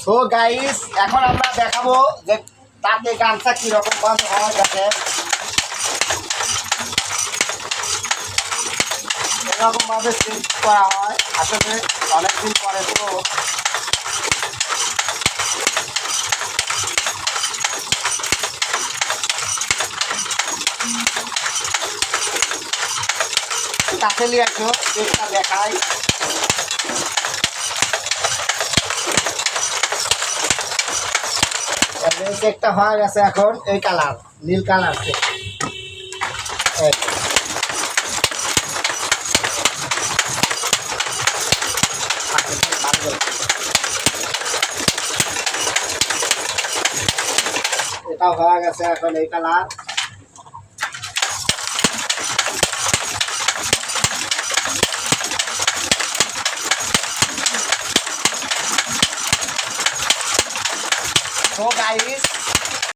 তো গাইস এখন আমরা দেখাবো যে তাতে গামছা কিরকম ভাবে হয় যাতে এরকম ভাবে সেট করা হয়। আসলে অনেকদিন পরে তো কাছে নিয়ে আসো সেটটা দেখাই। কেকটা হয়ে গেছে এখন এই কালার নীল কালার কেক। এটা হয়ে গেছে এখন এই কালার। তো গাইস